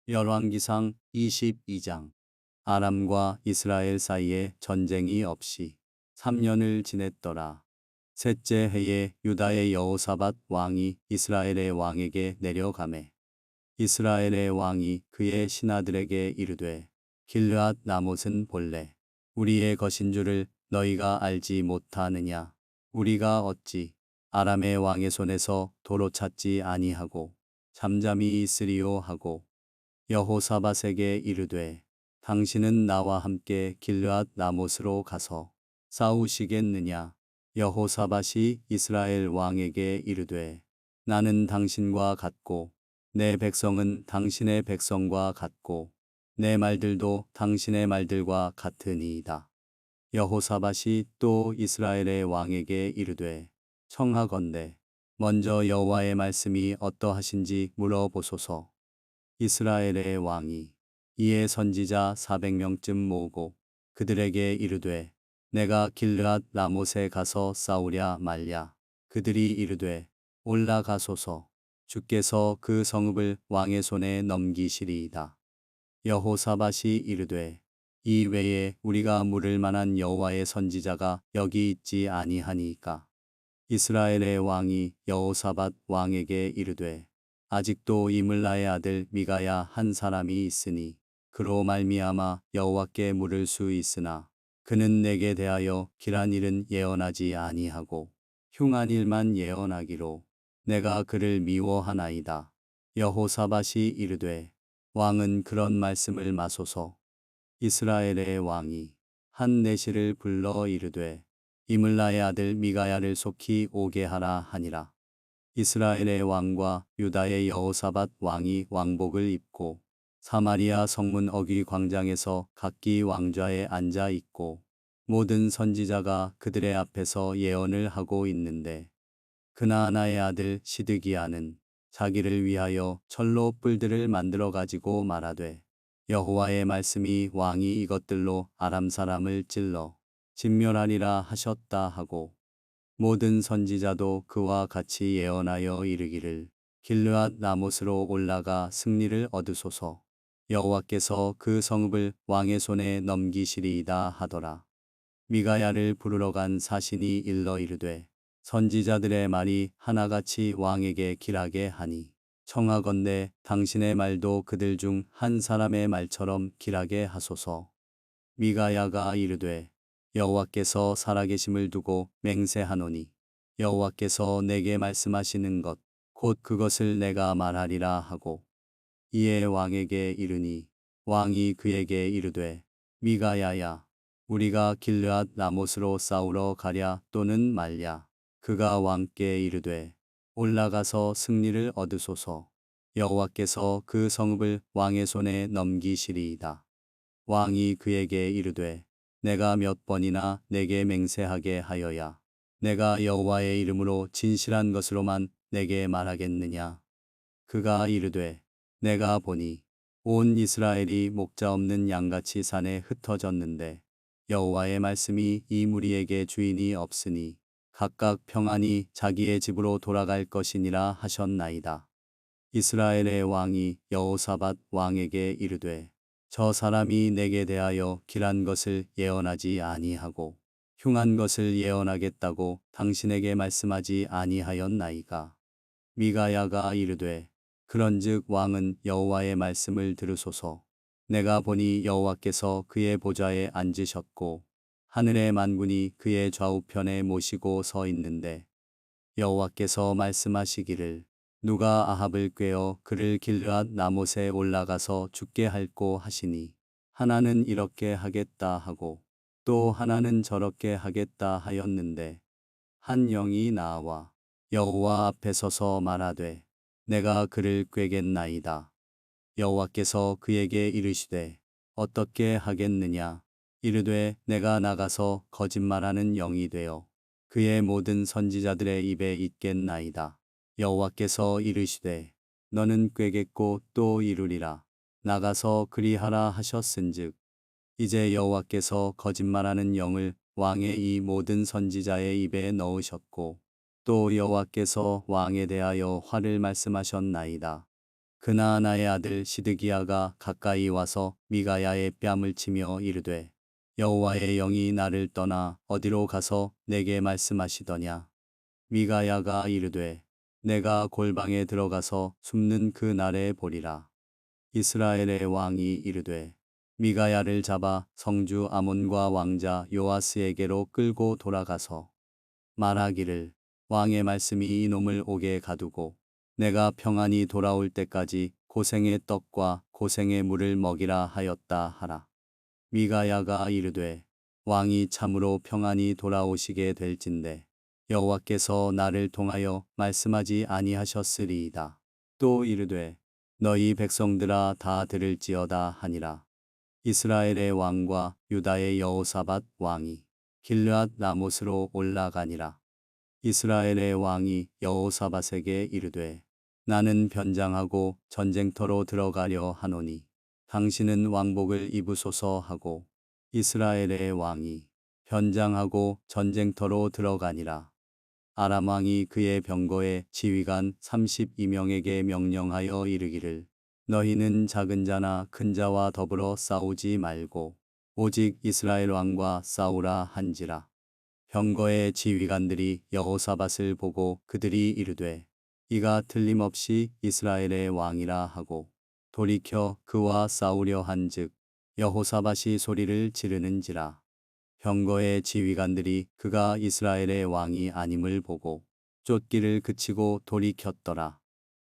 열왕기상 22장. 아람과 이스라엘 사이에 전쟁이 없이 3년을 지냈더라. 셋째 해에 유다의 여호사밧 왕이 이스라엘의 왕에게 내려가매 이스라엘의 왕이 그의 신하들에게 이르되 길르앗 라못은 본래 우리의 것인 줄을 너희가 알지 못하느냐. 우리가 어찌 아람의 왕의 손에서 도로 찾지 아니하고 잠잠히 있으리요 하고 여호사밧에게 이르되 당신은 나와 함께 길르앗 라못으로 가서 싸우시겠느냐. 여호사밧이 이스라엘 왕에게 이르되 나는 당신과 같고 내 백성은 당신의 백성과 같고 내 말들도 당신의 말들과 같으니이다. 여호사밧이 또 이스라엘의 왕에게 이르되 청하건대 먼저 여호와의 말씀이 어떠하신지 물어보소서. 이스라엘의 왕이 이에 선지자 400명쯤 모으고 그들에게 이르되 내가 길르앗 라못에 가서 싸우랴 말랴. 그들이 이르되 올라가소서. 주께서 그 성읍을 왕의 손에 넘기시리이다. 여호사밧이 이르되 이 외에 우리가 물을 만한 여호와의 선지자가 여기 있지 아니하니까. 이스라엘의 왕이 여호사밧 왕에게 이르되 아직도 이물라의 아들 미가야 한 사람이 있으니 그로 말미암아 여호와께 물을 수 있으나 그는 내게 대하여 길한 일은 예언하지 아니하고 흉한 일만 예언하기로 내가 그를 미워하나이다. 여호사밧이 이르되 왕은 그런 말씀을 마소서. 이스라엘의 왕이 한 내시를 불러 이르되 이물라의 아들 미가야를 속히 오게 하라 하니라. 이스라엘의 왕과 유다의 여호사밧 왕이 왕복을 입고 사마리아 성문 어귀 광장에서 각기 왕좌에 앉아 있고 모든 선지자가 그들의 앞에서 예언을 하고 있는데 그나아나의 아들 시드기야는 자기를 위하여 철로 뿔들을 만들어 가지고 말하되 여호와의 말씀이 왕이 이것들로 아람 사람을 찔러 진멸하리라 하셨다 하고 모든 선지자도 그와 같이 예언하여 이르기를 길르앗 라못으로 올라가 승리를 얻으소서. 여호와께서 그 성읍을 왕의 손에 넘기시리이다 하더라. 미가야를 부르러 간 사신이 일러 이르되 선지자들의 말이 하나같이 왕에게 길하게 하니 청하건대 당신의 말도 그들 중 한 사람의 말처럼 길하게 하소서. 미가야가 이르되 여호와께서 살아계심을 두고 맹세하노니 여호와께서 내게 말씀하시는 것 곧 그것을 내가 말하리라 하고 이에 왕에게 이르니 왕이 그에게 이르되 미가야야 우리가 길르앗 라못으로 싸우러 가랴 또는 말랴. 그가 왕께 이르되 올라가서 승리를 얻으소서. 여호와께서 그 성읍을 왕의 손에 넘기시리이다. 왕이 그에게 이르되 내가 몇 번이나 내게 맹세하게 하여야 내가 여호와의 이름으로 진실한 것으로만 내게 말하겠느냐. 그가 이르되 내가 보니 온 이스라엘이 목자 없는 양같이 산에 흩어졌는데 여호와의 말씀이 이 무리에게 주인이 없으니 각각 평안히 자기의 집으로 돌아갈 것이니라 하셨나이다. 이스라엘의 왕이 여호사밧 왕에게 이르되 저 사람이 내게 대하여 길한 것을 예언하지 아니하고 흉한 것을 예언하겠다고 당신에게 말씀하지 아니하였나이까. 미가야가 이르되 그런즉 왕은 여호와의 말씀을 들으소서. 내가 보니 여호와께서 그의 보좌에 앉으셨고 하늘의 만군이 그의 좌우편에 모시고 서 있는데 여호와께서 말씀하시기를 누가 아합을 꾀어 그를 길르앗 라못에 올라가서 죽게 할꼬 하시니 하나는 이렇게 하겠다 하고 또 하나는 저렇게 하겠다 하였는데 한 영이 나와 여호와 앞에 서서 말하되 내가 그를 꾀겠나이다. 여호와께서 그에게 이르시되 어떻게 하겠느냐. 이르되 내가 나가서 거짓말하는 영이 되어 그의 모든 선지자들의 입에 있겠나이다. 여호와께서 이르시되 너는 꾀겠고 또 이루리라. 나가서 그리하라 하셨은즉 이제 여호와께서 거짓말하는 영을 왕의 이 모든 선지자의 입에 넣으셨고 또 여호와께서 왕에 대하여 화를 말씀하셨나이다. 그나아나의 아들 시드기야가 가까이 와서 미가야의 뺨을 치며 이르되 여호와의 영이 나를 떠나 어디로 가서 내게 말씀하시더냐. 미가야가 이르되 내가 골방에 들어가서 숨는 그 날에 보리라. 이스라엘의 왕이 이르되 미가야를 잡아 성주 아몬과 왕자 요아스에게로 끌고 돌아가서 말하기를 왕의 말씀이 이놈을 옥에 가두고 내가 평안히 돌아올 때까지 고생의 떡과 고생의 물을 먹이라 하였다 하라. 미가야가 이르되 왕이 참으로 평안히 돌아오시게 될진대 여호와께서 나를 통하여 말씀하지 아니하셨으리이다. 또 이르되 너희 백성들아 다 들을지어다 하니라. 이스라엘의 왕과 유다의 여호사밧 왕이 길르앗 라못으로 올라가니라. 이스라엘의 왕이 여호사밧에게 이르되 나는 변장하고 전쟁터로 들어가려 하노니 당신은 왕복을 입으소서 하고 이스라엘의 왕이 변장하고 전쟁터로 들어가니라. 아람 왕이 그의 병거의 지휘관 32명에게 명령하여 이르기를 너희는 작은 자나 큰 자와 더불어 싸우지 말고 오직 이스라엘 왕과 싸우라 한지라. 병거의 지휘관들이 여호사밧을 보고 그들이 이르되 이가 틀림없이 이스라엘의 왕이라 하고 돌이켜 그와 싸우려 한즉 여호사밧이 소리를 지르는지라. 병거의 지휘관들이 그가 이스라엘의 왕이 아님을 보고 쫓기를 그치고 돌이켰더라.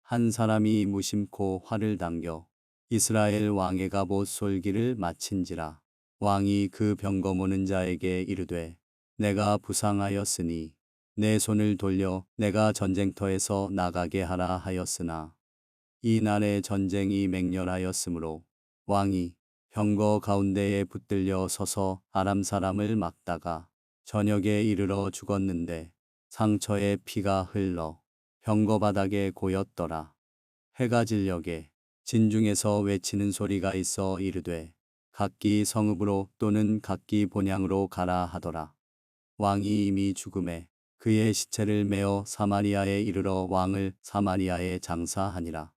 한 사람이 무심코 활을 당겨 이스라엘 왕의 갑옷 솔기를 마친지라. 왕이 그 병거 모는 자에게 이르되 내가 부상하였으니 내 손을 돌려 내가 전쟁터에서 나가게 하라 하였으나 이 날에 전쟁이 맹렬하였으므로 왕이 병거 가운데에 붙들려 서서 아람 사람을 막다가 저녁에 이르러 죽었는데 상처에 피가 흘러 병거 바닥에 고였더라. 해가 질녘에 진중에서 외치는 소리가 있어 이르되 각기 성읍으로 또는 각기 본향으로 가라 하더라. 왕이 이미 죽음에 그의 시체를 메어 사마리아에 이르러 왕을 사마리아에 장사하니라.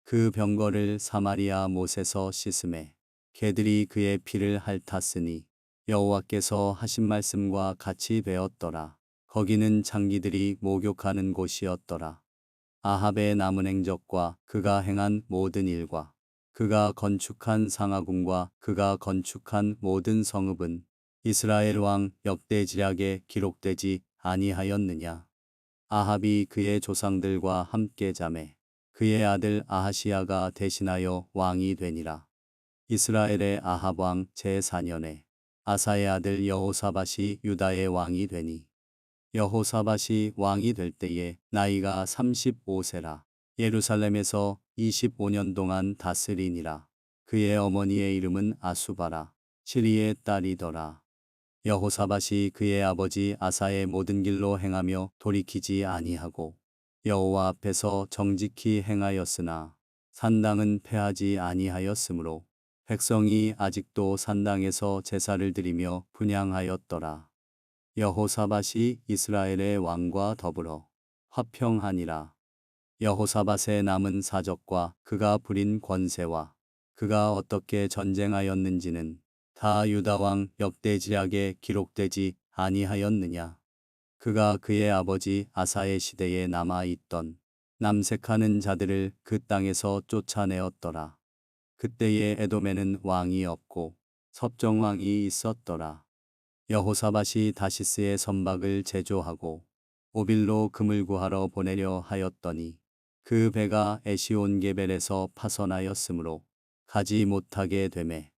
그 병거를 사마리아 못에서 씻음에 개들이 그의 피를 핥았으니 여호와께서 하신 말씀과 같이 되었더라. 거기는 창기들이 목욕하는 곳이었더라. 아합의 남은 행적과 그가 행한 모든 일과 그가 건축한 상하궁과 그가 건축한 모든 성읍은 이스라엘 왕 역대지략에 기록되지 아니하였느냐. 아합이 그의 조상들과 함께 잠에 그의 아들 아하시야가 대신하여 왕이 되니라. 이스라엘의 아합 왕 제4년에 아사의 아들 여호사밧이 유다의 왕이 되니 여호사밧이 왕이 될 때에 나이가 35세라. 예루살렘에서 25년 동안 다스리니라. 그의 어머니의 이름은 아수바라. 시리의 딸이더라. 여호사밧이 그의 아버지 아사의 모든 길로 행하며 돌이키지 아니하고 여호와 앞에서 정직히 행하였으나 산당은 패하지 아니하였으므로 백성이 아직도 산당에서 제사를 드리며 분향하였더라. 여호사밧이 이스라엘의 왕과 더불어 화평하니라. 여호사밧의 남은 사적과 그가 부린 권세와 그가 어떻게 전쟁하였는지는 다 유다 왕 역대지략에 기록되지 아니하였느냐. 그가 그의 아버지 아사의 시대에 남아있던 남색하는 자들을 그 땅에서 쫓아내었더라. 그때에 에돔에는 왕이 없고 섭정왕이 있었더라. 여호사밧이 다시스의 선박을 제조하고 오빌로 금을 구하러 보내려 하였더니 그 배가 에시온게벨에서 파선하였으므로 가지 못하게 되매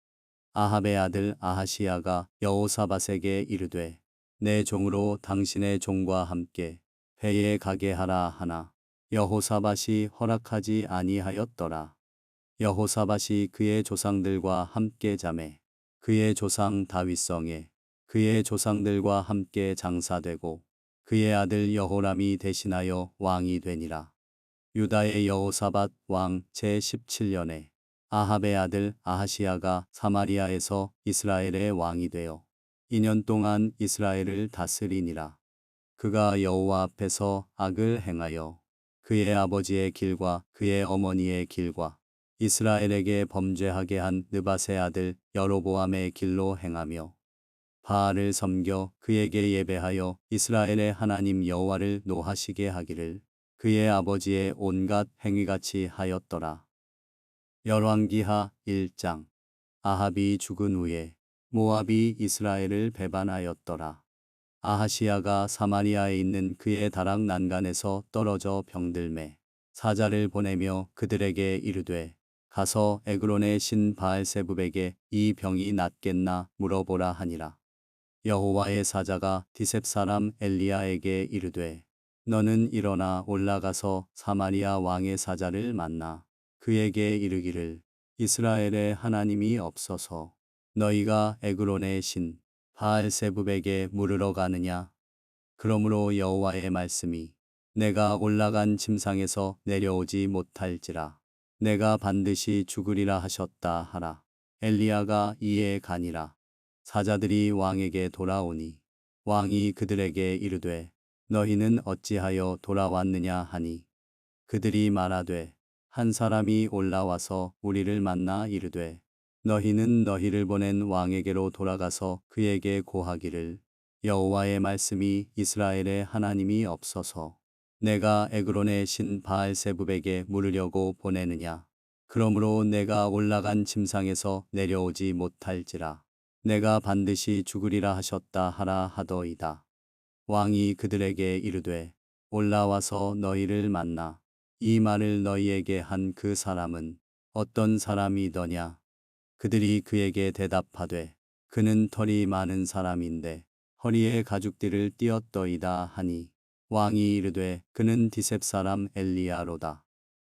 아합의 아들 아하시야가 여호사밧에게 이르되 내 종으로 당신의 종과 함께 배에 가게 하라 하나 여호사밧이 허락하지 아니하였더라. 여호사밧이 그의 조상들과 함께 잠에 그의 조상 다윗성에 그의 조상들과 함께 장사되고 그의 아들 여호람이 대신하여 왕이 되니라. 유다의 여호사밧 왕 제17년에 아합의 아들 아하시야가 사마리아에서 이스라엘의 왕이 되어 2년 동안 이스라엘을 다스리니라. 그가 여호와 앞에서 악을 행하여 그의 아버지의 길과 그의 어머니의 길과 이스라엘에게 범죄하게 한 느밧의 아들 여로보암의 길로 행하며 바알을 섬겨 그에게 예배하여 이스라엘의 하나님 여호와를 노하시게 하기를 그의 아버지의 온갖 행위같이 하였더라. 열왕기하 1장. 아합이 죽은 후에 모압이 이스라엘을 배반하였더라. 아하시야가 사마리아에 있는 그의 다락 난간에서 떨어져 병들매 사자를 보내며 그들에게 이르되 가서 에그론의 신 바알세붑에게 이 병이 낫겠나 물어보라 하니라. 여호와의 사자가 디셉 사람 엘리야에게 이르되 너는 일어나 올라가서 사마리아 왕의 사자를 만나 그에게 이르기를 이스라엘의 하나님이 없어서 너희가 에그론의 신 바알세붑에게 물으러 가느냐. 그러므로 여호와의 말씀이 내가 올라간 침상에서 내려오지 못할지라 내가 반드시 죽으리라 하셨다 하라. 엘리야가 이에 가니라. 사자들이 왕에게 돌아오니 왕이 그들에게 이르되 너희는 어찌하여 돌아왔느냐 하니 그들이 말하되 한 사람이 올라와서 우리를 만나 이르되 너희는 너희를 보낸 왕에게로 돌아가서 그에게 고하기를 여호와의 말씀이 이스라엘의 하나님이 없어서 내가 에그론의 신 바알세붑에게 물으려고 보내느냐. 그러므로 내가 올라간 침상에서 내려오지 못할지라 내가 반드시 죽으리라 하셨다 하라 하더이다. 왕이 그들에게 이르되 올라와서 너희를 만나 이 말을 너희에게 한 그 사람은 어떤 사람이더냐. 그들이 그에게 대답하되 그는 털이 많은 사람인데 허리에 가죽띠를 띠었더이다 하니 왕이 이르되 그는 디셉 사람 엘리야로다.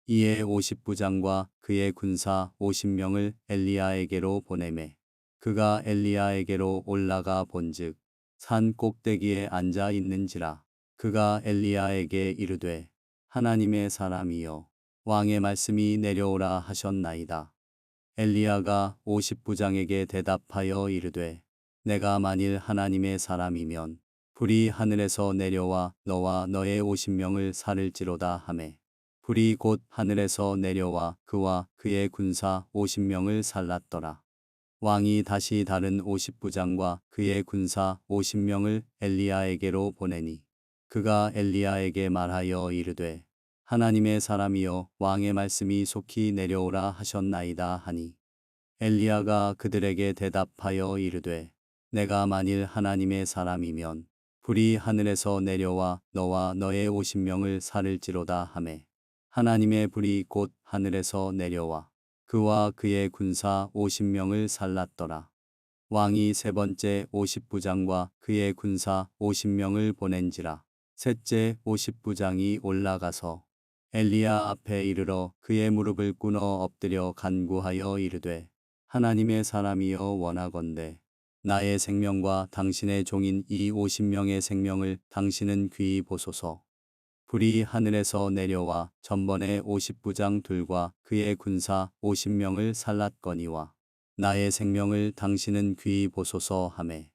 이에 50부장과 그의 군사 50명을 엘리야에게로 보내매 그가 엘리야에게로 올라가 본즉 산 꼭대기에 앉아 있는지라. 그가 엘리야에게 이르되 하나님의 사람이여 왕의 말씀이 내려오라 하셨나이다. 엘리야가 50부장에게 대답하여 이르되 내가 만일 하나님의 사람이면 불이 하늘에서 내려와 너와 너의 50명을 살을지로다 하매 불이 곧 하늘에서 내려와 그와 그의 군사 50명을 살랐더라. 왕이 다시 다른 50부장과 그의 군사 50명을 엘리야에게로 보내니 그가 엘리야에게 말하여 이르되 하나님의 사람이여 왕의 말씀이 속히 내려오라 하셨나이다 하니 엘리야가 그들에게 대답하여 이르되 내가 만일 하나님의 사람이면 불이 하늘에서 내려와 너와 너의 50명을 살을지로다 하매 하나님의 불이 곧 하늘에서 내려와 그와 그의 군사 50명을 살랐더라. 왕이 세 번째 50부장과 그의 군사 50명을 보낸지라. 셋째 50부장이 올라가서 엘리야 앞에 이르러 그의 무릎을 꿇어 엎드려 간구하여 이르되 하나님의 사람이여 원하건대 나의 생명과 당신의 종인 이 50명의 생명을 당신은 귀히 보소서. 불이 하늘에서 내려와 전번에 50부장 둘과 그의 군사 50명을 살랐거니와 나의 생명을 당신은 귀히 보소서 하매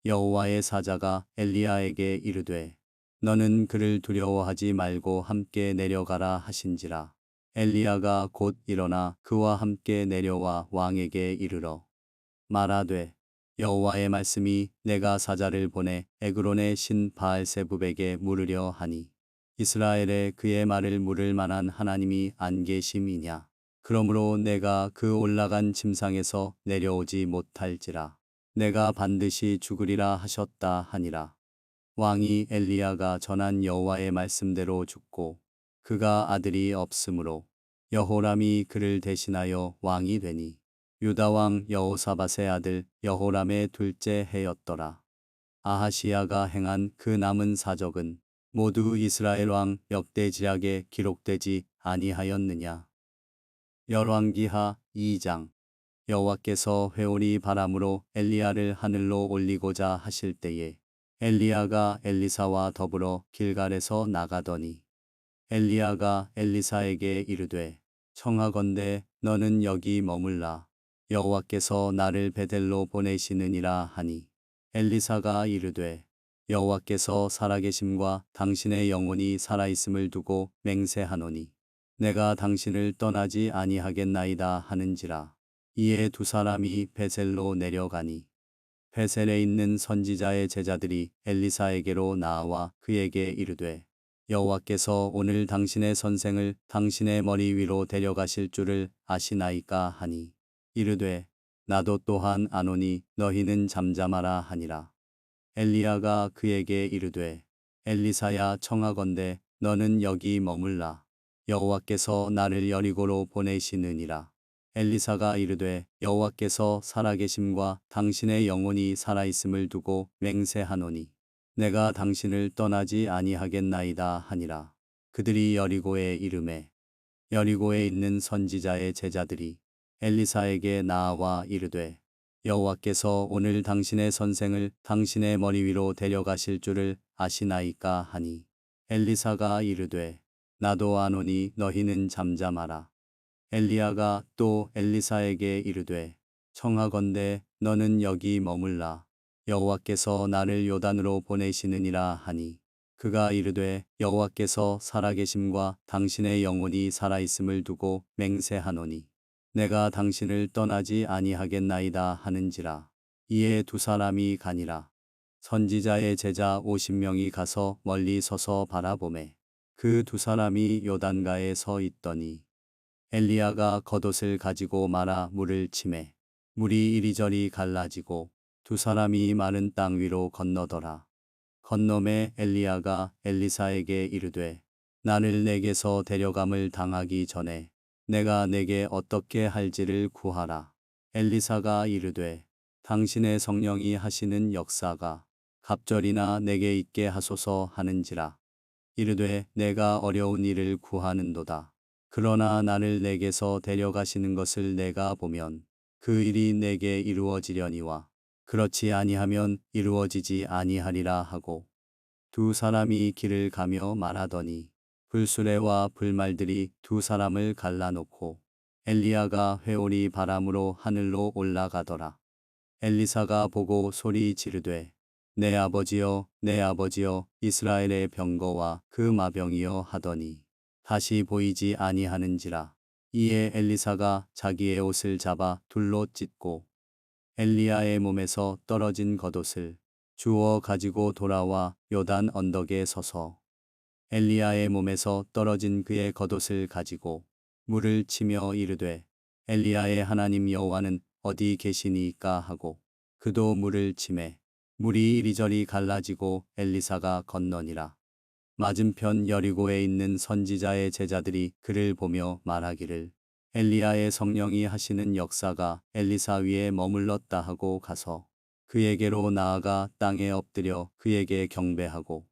여호와의 사자가 엘리야에게 이르되 너는 그를 두려워하지 말고 함께 내려가라 하신지라. 엘리야가 곧 일어나 그와 함께 내려와 왕에게 이르러 말하되 여호와의 말씀이 내가 사자를 보내 에그론의 신 바알세붑에게 물으려 하니 이스라엘에 그의 말을 물을 만한 하나님이 안 계심이냐. 그러므로 내가 그 올라간 침상에서 내려오지 못할지라 내가 반드시 죽으리라 하셨다 하니라. 왕이 엘리야가 전한 여호와의 말씀대로 죽고 그가 아들이 없으므로 여호람이 그를 대신하여 왕이 되니 유다 왕 여호사밧의 아들 여호람의 둘째 해였더라. 아하시야가 행한 그 남은 사적은 모두 이스라엘 왕 역대지략에 기록되지 아니하였느냐. 열왕기하 2장. 여호와께서 회오리 바람으로 엘리야를 하늘로 올리고자 하실 때에 엘리야가 엘리사와 더불어 길갈에서 나가더니 엘리야가 엘리사에게 이르되 청하건대 너는 여기 머물라. 여호와께서 나를 베델로 보내시느니라 하니 엘리사가 이르되 여호와께서 살아계심과 당신의 영혼이 살아있음을 두고 맹세하노니 내가 당신을 떠나지 아니하겠나이다 하는지라. 이에 두 사람이 베셀로 내려가니 베셀에 있는 선지자의 제자들이 엘리사에게로 나와 그에게 이르되 여호와께서 오늘 당신의 선생을 당신의 머리 위로 데려가실 줄을 아시나이까 하니 이르되 나도 또한 아노니 너희는 잠잠하라 하니라. 엘리야가 그에게 이르되 엘리사야 청하건대 너는 여기 머물라. 여호와께서 나를 여리고로 보내시느니라. 엘리사가 이르되 여호와께서 살아계심과 당신의 영혼이 살아있음을 두고 맹세하노니 내가 당신을 떠나지 아니하겠나이다 하니라. 그들이 여리고에 이르매 여리고에 있는 선지자의 제자들이 엘리사에게 나아와 이르되 여호와께서 오늘 당신의 선생을 당신의 머리 위로 데려가실 줄을 아시나이까 하니 엘리사가 이르되 나도 아노니 너희는 잠잠하라. 엘리야가 또 엘리사에게 이르되 청하건대 너는 여기 머물라. 여호와께서 나를 요단으로 보내시느니라 하니 그가 이르되 여호와께서 살아계심과 당신의 영혼이 살아있음을 두고 맹세하노니 내가 당신을 떠나지 아니하겠나이다 하는지라. 이에 두 사람이 가니라. 선지자의 제자 50명이 가서 멀리 서서 바라보매 그 두 사람이 요단가에 서 있더니 엘리야가 겉옷을 가지고 말아 물을 치매 물이 이리저리 갈라지고 두 사람이 마른 땅 위로 건너더라. 건너매 엘리야가 엘리사에게 이르되 나를 내게서 데려감을 당하기 전에 내가 내게 어떻게 할지를 구하라. 엘리사가 이르되 당신의 성령이 하시는 역사가 갑절이나 내게 있게 하소서 하는지라. 이르되 내가 어려운 일을 구하는도다. 그러나 나를 내게서 데려가시는 것을 내가 보면 그 일이 내게 이루어지려니와 그렇지 아니하면 이루어지지 아니하리라 하고 두 사람이 길을 가며 말하더니 불수레와 불말들이 두 사람을 갈라놓고 엘리야가 회오리 바람으로 하늘로 올라가더라. 엘리사가 보고 소리 지르되 내 아버지여 내 아버지여 이스라엘의 병거와 그 마병이여 하더니 다시 보이지 아니하는지라. 이에 엘리사가 자기의 옷을 잡아 둘로 찢고 엘리야의 몸에서 떨어진 겉옷을 주워 가지고 돌아와 요단 언덕에 서서 엘리야의 몸에서 떨어진 그의 겉옷을 가지고 물을 치며 이르되 엘리야의 하나님 여호와는 어디 계시니까 하고 그도 물을 치매 물이 이리저리 갈라지고 엘리사가 건너니라. 맞은편 여리고에 있는 선지자의 제자들이 그를 보며 말하기를 엘리야의 성령이 하시는 역사가 엘리사 위에 머물렀다 하고 가서 그에게로 나아가 땅에 엎드려 그에게 경배하고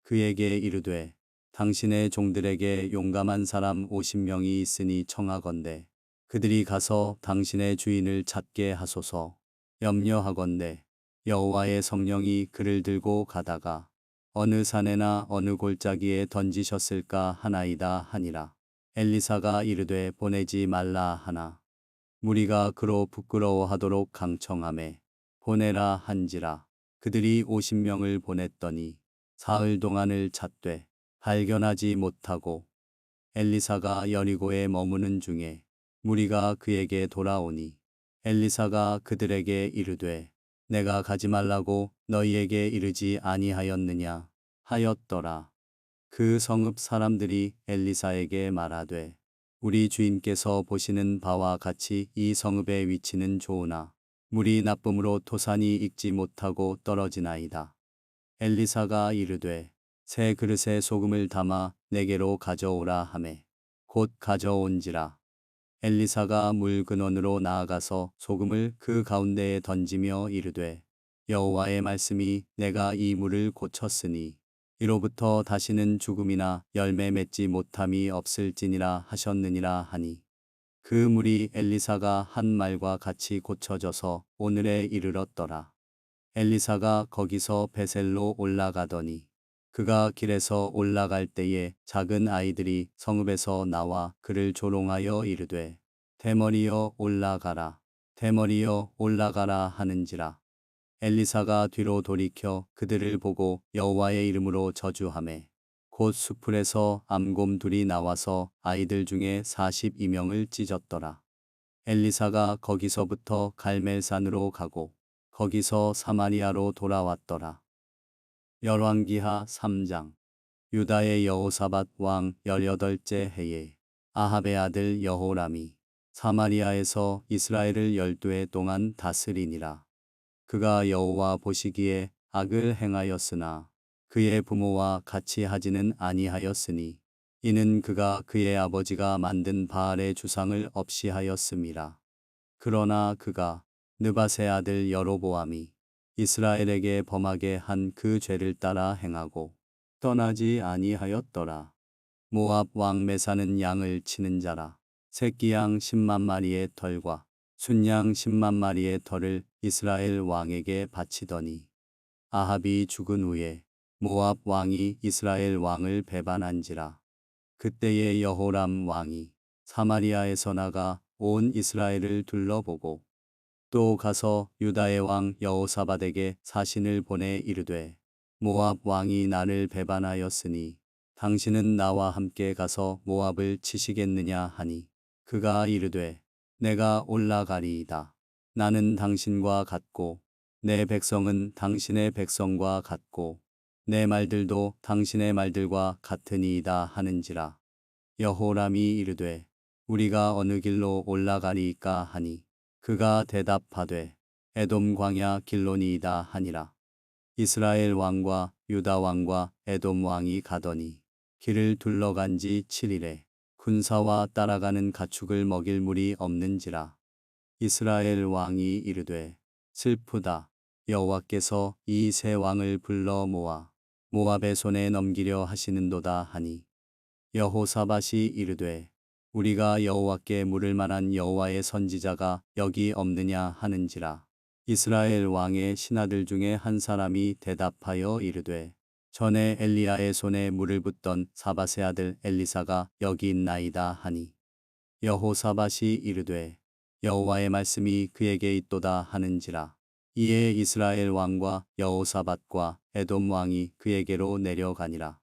그에게 이르되 당신의 종들에게 용감한 사람 50명이 있으니 청하건대 그들이 가서 당신의 주인을 찾게 하소서. 염려하건대 여호와의 성령이 그를 들고 가다가 어느 산에나 어느 골짜기에 던지셨을까 하나이다 하니라. 엘리사가 이르되 보내지 말라 하나 무리가 그로 부끄러워하도록 강청하매 보내라 한지라. 그들이 50명을 보냈더니 사흘 동안을 찾되 발견하지 못하고 엘리사가 여리고에 머무는 중에 무리가 그에게 돌아오니 엘리사가 그들에게 이르되 내가 가지 말라고 너희에게 이르지 아니하였느냐 하였더라. 그 성읍 사람들이 엘리사에게 말하되 우리 주인께서 보시는 바와 같이 이 성읍의 위치는 좋으나 물이 나쁨으로 토산이 익지 못하고 떨어지나이다. 엘리사가 이르되 새 그릇에 소금을 담아 내게로 가져오라 하매 곧 가져온지라. 엘리사가 물 근원으로 나아가서 소금을 그 가운데에 던지며 이르되 여호와의 말씀이 내가 이 물을 고쳤으니 이로부터 다시는 죽음이나 열매 맺지 못함이 없을지니라 하셨느니라 하니 그 물이 엘리사가 한 말과 같이 고쳐져서 오늘에 이르렀더라. 엘리사가 거기서 베셀로 올라가더니 그가 길에서 올라갈 때에 작은 아이들이 성읍에서 나와 그를 조롱하여 이르되 대머리여 올라가라 대머리여 올라가라 하는지라. 엘리사가 뒤로 돌이켜 그들을 보고 여호와의 이름으로 저주하매 곧 수풀에서 암곰 둘이 나와서 아이들 중에 42명을 찢었더라. 엘리사가 거기서부터 갈멜산으로 가고 거기서 사마리아로 돌아왔더라. 열왕기하 3장. 유다의 여호사밧 왕 18째 해에 아합의 아들 여호람이 사마리아에서 이스라엘을 12해 동안 다스리니라. 그가 여호와 보시기에 악을 행하였으나 그의 부모와 같이 하지는 아니하였으니 이는 그가 그의 아버지가 만든 바알의 주상을 없이 하였음이라. 그러나 그가 느밧의 아들 여로보암이 이스라엘에게 범하게 한 그 죄를 따라 행하고 떠나지 아니하였더라. 모압 왕 메사는 양을 치는 자라. 새끼양 10만 마리의 털과 순양 10만 마리의 털을 이스라엘 왕에게 바치더니 아합이 죽은 후에 모압 왕이 이스라엘 왕을 배반한지라. 그때에 여호람 왕이 사마리아에서 나가 온 이스라엘을 둘러보고 또 가서 유다의 왕 여호사밧에게 사신을 보내 이르되 모압 왕이 나를 배반하였으니 당신은 나와 함께 가서 모압을 치시겠느냐 하니 그가 이르되 내가 올라가리이다. 나는 당신과 같고 내 백성은 당신의 백성과 같고 내 말들도 당신의 말들과 같으니이다 하는지라. 여호람이 이르되 우리가 어느 길로 올라가리이까 하니 그가 대답하되 에돔 광야 길로니이다 하니라. 이스라엘 왕과 유다 왕과 에돔 왕이 가더니 길을 둘러간 지 7일에 군사와 따라가는 가축을 먹일 물이 없는지라. 이스라엘 왕이 이르되 슬프다. 여호와께서 이 세 왕을 불러 모아 모압의 손에 넘기려 하시는도다 하니 여호사밧이 이르되 우리가 여호와께 물을 만한 여호와의 선지자가 여기 없느냐 하는지라. 이스라엘 왕의 신하들 중에 한 사람이 대답하여 이르되 전에 엘리야의 손에 물을 붓던 사밧의 아들 엘리사가 여기 있나이다 하니 여호사밧이 이르되 여호와의 말씀이 그에게 있도다 하는지라. 이에 이스라엘 왕과 여호사밧과 에돔 왕이 그에게로 내려가니라.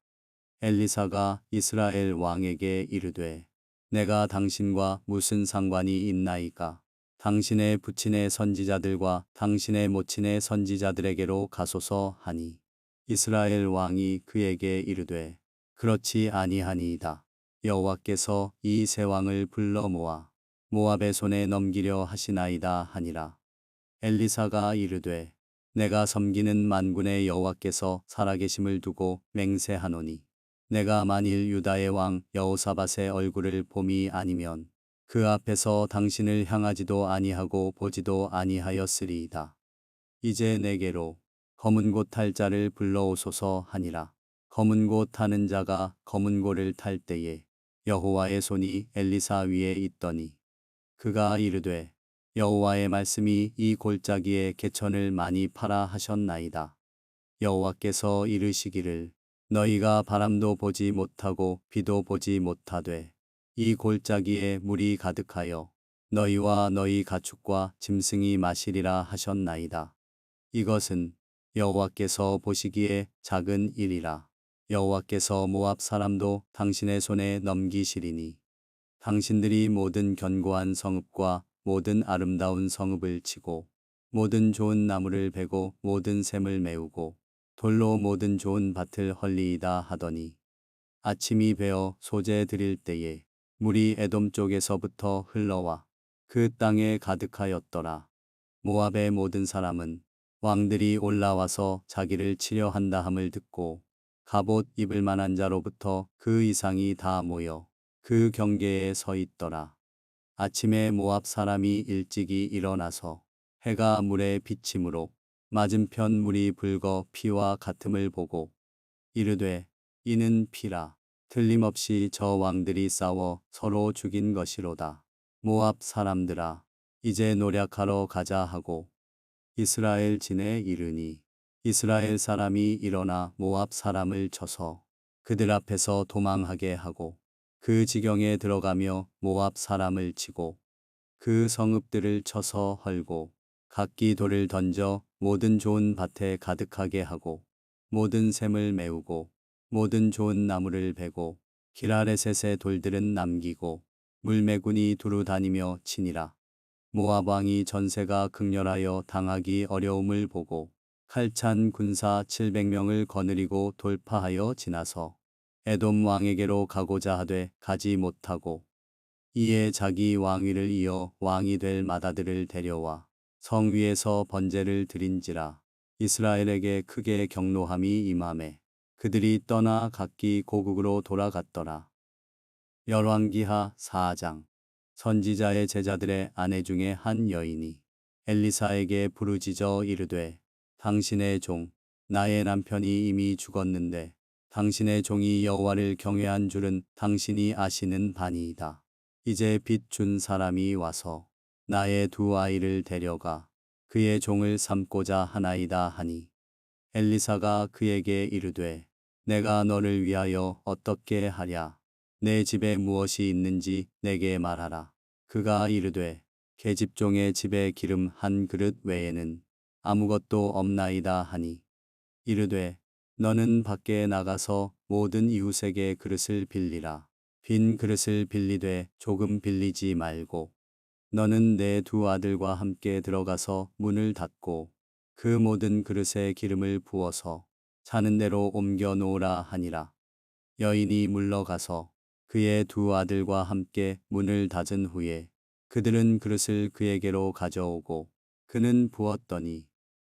엘리사가 이스라엘 왕에게 이르되 내가 당신과 무슨 상관이 있나이까? 당신의 부친의 선지자들과 당신의 모친의 선지자들에게로 가소서 하니 이스라엘 왕이 그에게 이르되 그렇지 아니하니이다. 여호와께서 이 세 왕을 불러 모아 모압의 손에 넘기려 하시나이다 하니라. 엘리사가 이르되 내가 섬기는 만군의 여호와께서 살아계심을 두고 맹세하노니 내가 만일 유다의 왕 여호사밧의 얼굴을 봄이 아니면 그 앞에서 당신을 향하지도 아니하고 보지도 아니하였으리이다. 이제 내게로 검은 곳 탈 자를 불러오소서 하니라. 검은 곳 타는 자가 검은 고를 탈 때에 여호와의 손이 엘리사 위에 있더니 그가 이르되 여호와의 말씀이 이 골짜기에 개천을 많이 파라 하셨나이다. 여호와께서 이르시기를 너희가 바람도 보지 못하고 비도 보지 못하되 이 골짜기에 물이 가득하여 너희와 너희 가축과 짐승이 마시리라 하셨나이다. 이것은 여호와께서 보시기에 작은 일이라. 여호와께서 모압 사람도 당신의 손에 넘기시리니 당신들이 모든 견고한 성읍과 모든 아름다운 성읍을 치고 모든 좋은 나무를 베고 모든 샘을 메우고 돌로 모든 좋은 밭을 헐리이다 하더니 아침이 베어 소재 드릴 때에 물이 에돔 쪽에서부터 흘러와 그 땅에 가득하였더라. 모압의 모든 사람은 왕들이 올라와서 자기를 치려 한다 함을 듣고 갑옷 입을 만한 자로부터 그 이상이 다 모여 그 경계에 서 있더라. 아침에 모압 사람이 일찍이 일어나서 해가 물에 비침으로 맞은편 물이 붉어 피와 같음을 보고 이르되 이는 피라. 틀림없이 저 왕들이 싸워 서로 죽인 것이로다. 모압 사람들아 이제 노략하러 가자 하고 이스라엘 진에 이르니 이스라엘 사람이 일어나 모압 사람을 쳐서 그들 앞에서 도망하게 하고 그 지경에 들어가며 모압 사람을 치고 그 성읍들을 쳐서 헐고 각기 돌을 던져 모든 좋은 밭에 가득하게 하고 모든 샘을 메우고 모든 좋은 나무를 베고 길 아래셋의 돌들은 남기고 물매군이 두루 다니며 치니라. 모압 왕이 전세가 극렬하여 당하기 어려움을 보고 칼찬 군사 700명을 거느리고 돌파하여 지나서 에돔 왕에게로 가고자 하되 가지 못하고 이에 자기 왕위를 이어 왕이 될 맏아들을 데려와 성 위에서 번제를 드린지라. 이스라엘에게 크게 경노함이 임하매 그들이 떠나 각기 고국으로 돌아갔더라. 열왕기하 4장. 선지자의 제자들의 아내 중에 한 여인이 엘리사에게 부르짖어 이르되 당신의 종 나의 남편이 이미 죽었는데 당신의 종이 여호와를 경외한 줄은 당신이 아시는 바니이다. 이제 빚 준 사람이 와서 나의 두 아이를 데려가 그의 종을 삼고자 하나이다 하니 엘리사가 그에게 이르되 내가 너를 위하여 어떻게 하랴. 내 집에 무엇이 있는지 내게 말하라. 그가 이르되 계집종의 집에 기름 한 그릇 외에는 아무것도 없나이다 하니 이르되 너는 밖에 나가서 모든 이웃에게 그릇을 빌리라. 빈 그릇을 빌리되 조금 빌리지 말고 너는 내 두 아들과 함께 들어가서 문을 닫고 그 모든 그릇에 기름을 부어서 자는 대로 옮겨 놓으라 하니라. 여인이 물러가서 그의 두 아들과 함께 문을 닫은 후에 그들은 그릇을 그에게로 가져오고 그는 부었더니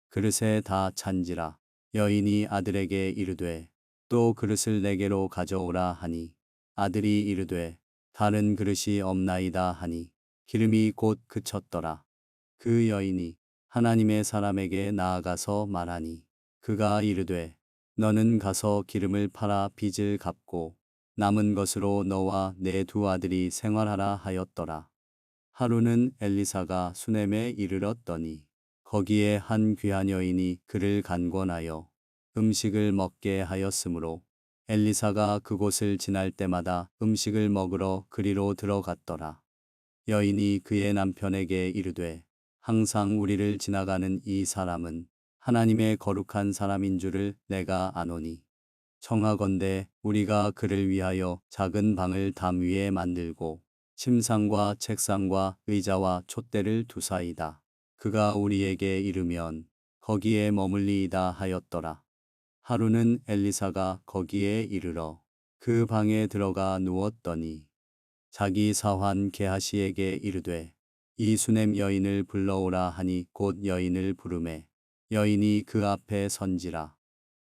그릇에 다 찬지라. 여인이 아들에게 이르되 또 그릇을 내게로 가져오라 하니 아들이 이르되 다른 그릇이 없나이다 하니 기름이 곧 그쳤더라. 그 여인이 하나님의 사람에게 나아가서 말하니 그가 이르되 너는 가서 기름을 팔아 빚을 갚고 남은 것으로 너와 내 두 아들이 생활하라 하였더라. 하루는 엘리사가 수넴에 이르렀더니 거기에 한 귀한 여인이 그를 간권하여 음식을 먹게 하였으므로 엘리사가 그곳을 지날 때마다 음식을 먹으러 그리로 들어갔더라. 여인이 그의 남편에게 이르되 항상 우리를 지나가는 이 사람은 하나님의 거룩한 사람인 줄을 내가 아노니 청하건대 우리가 그를 위하여 작은 방을 담 위에 만들고 침상과 책상과 의자와 촛대를 두사이다. 그가 우리에게 이르면 거기에 머물리이다 하였더라. 하루는 엘리사가 거기에 이르러 그 방에 들어가 누웠더니 자기 사환 게하시에게 이르되 이 수넴 여인을 불러오라 하니 곧 여인을 부르매 여인이 그 앞에 선지라.